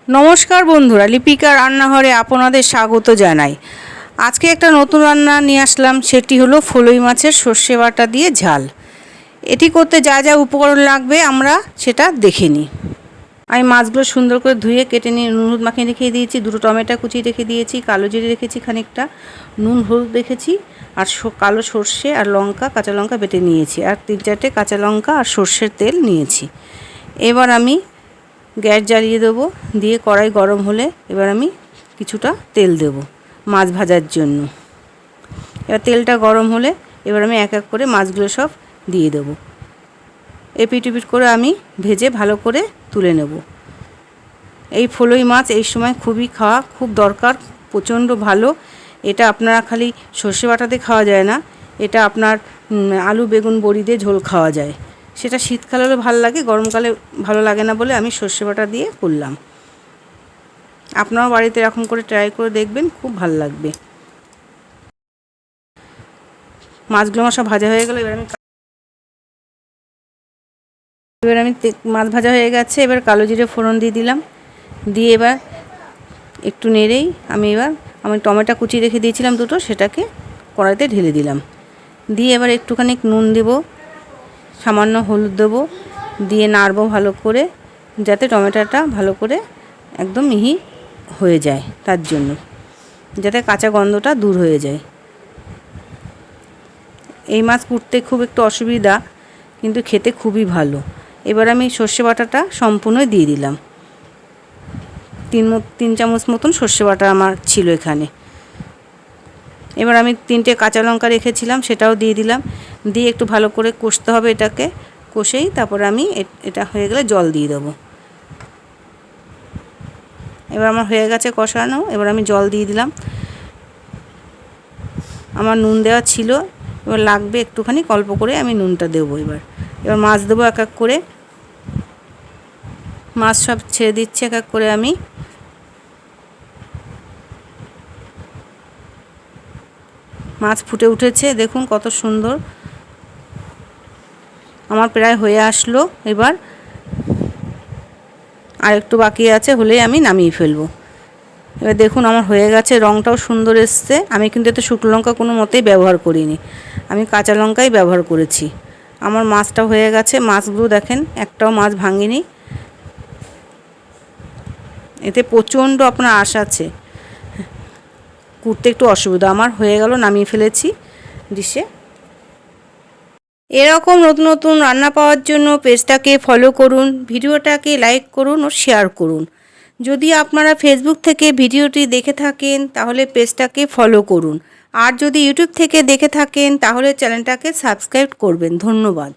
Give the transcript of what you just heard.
নমস্কার বন্ধুরা, লিপিকা রান্নাঘরে আপনাদের স্বাগত জানাই। আজকে একটা নতুন রান্না নিয়ে আসলাম, সেটি হলো ফলই মাছের সর্ষে বাটা দিয়ে ঝাল। এটি করতে যা যা উপকরণ লাগবে আমরা সেটা দেখে নিই। আমি মাছগুলো সুন্দর করে ধুয়ে কেটে নিয়ে নুন হলুদ মাখিয়ে রেখে দিয়েছি, দুটো টমেটো কুচি রেখে দিয়েছি, কালো জিরে রেখেছি খানিকটা, নুন হলুদ রেখেছি, আর কালো সর্ষে আর লঙ্কা কাঁচা লঙ্কা বেটে নিয়েছি, আর 3-4টে কাঁচা লঙ্কা আর সর্ষের তেল নিয়েছি। এবার আমি গ্যাস জ্বালিয়ে দেবো, দিয়ে কড়াই গরম হলে এবার আমি কিছুটা তেল দেব মাছ ভাজার জন্য। এবার তেলটা গরম হলে এবার আমি এক এক করে মাছগুলো সব দিয়ে দেবো। এপিট ওপিট করে আমি ভেজে ভালো করে তুলে নেব। এই ফলই মাছ এই সময় খুবই খাওয়া খুব দরকার, প্রচণ্ড ভালো। এটা আপনারা খালি সর্ষে বাটাতে খাওয়া যায় না, এটা আপনার আলু বেগুন বড়ি দিয়ে ঝোল খাওয়া যায়। সেটা শীতকালে হলে ভালো লাগে, গরমকালে ভালো লাগে না বলে আমি সর্ষে বাটা দিয়ে করলাম। আপনারাও বাড়িতে এরকম করে ট্রাই করে দেখবেন, খুব ভালো লাগবে। মাছগুলো আমার সব ভাজা হয়ে গেল। এবার আমি মাছ ভাজা হয়ে গেছে, এবার কালো জিরে ফোড়ন দিয়ে দিলাম। দিয়ে এবার একটু নেড়েই আমি টমেটো কুচি রেখে দিয়েছিলাম দুটো, সেটাকে কড়াইতে ঢেলে দিলাম। দিয়ে এবার একটুখানি নুন দেব, সামান্য হলুদ দেবো, দিয়ে নাড়বো ভালো করে, যাতে টমেটোটা ভালো করে একদম মিহি হয়ে যায়, তার জন্য যাতে কাঁচা গন্ধটা দূর হয়ে যায়। এই মাছ কুটতে খুব একটু অসুবিধা, কিন্তু খেতে খুবই ভালো। এবার আমি সর্ষে বাটাটা সম্পূর্ণ দিয়ে দিলাম। 3 চামচ মতন সর্ষে বাটা আমার ছিল এখানে। এবার আমি 3টে কাঁচা লঙ্কা রেখেছিলাম, সেটাও দিয়ে দিলাম। দিয়ে একটু ভালো করে কষতে হবে, এটাকে কষেই তারপর আমি এটা হয়ে গেলে জল দিয়ে দেবো। এবার আমার হয়ে গেছে কষানো, এবার আমি জল দিয়ে দিলাম। আমার নুন দেওয়া ছিল, এবার লাগবে একটুখানি অল্প করে আমি নুনটা দেবো। এবার মাছ দেবো এক এক করে, মাছ সব ছেড়ে দিচ্ছি এক এক করে আমি। মাছ ফুটে উঠেছে, দেখুন কত সুন্দর। আমার প্রায় হয়ে আসলো, এবার আর একটু বাকি আছে, হলেই আমি নামিয়ে ফেলবো। এবার দেখুন আমার হয়ে গেছে, রঙটাও সুন্দর এসছে। আমি কিন্তু এতে শুকনো লঙ্কা কোনো মতেই ব্যবহার করিনি, আমি কাঁচা লঙ্কাই ব্যবহার করেছি। আমার মাছটা হয়ে গেছে, মাছগুলো দেখেন একটাও মাছ ভাঙিনি। এতে প্রচণ্ড আপনার আঁশ আছে, কুটতে একটু অসুবিধা। আমার হয়ে গেল, নামিয়ে ফেলেছি ডিশে। এরকম নতুন নতুন রান্না পাওয়ার জন্য পেজটাকে ফলো করুন, ভিডিওটাকে লাইক করুন ও শেয়ার করুন। যদি আপনারা ফেসবুক থেকে ভিডিওটি দেখে থাকেন তাহলে পেজটাকে ফলো করুন, আর যদি ইউটিউব থেকে দেখে থাকেন তাহলে চ্যানেলটাকে সাবস্ক্রাইব করবেন। ধন্যবাদ।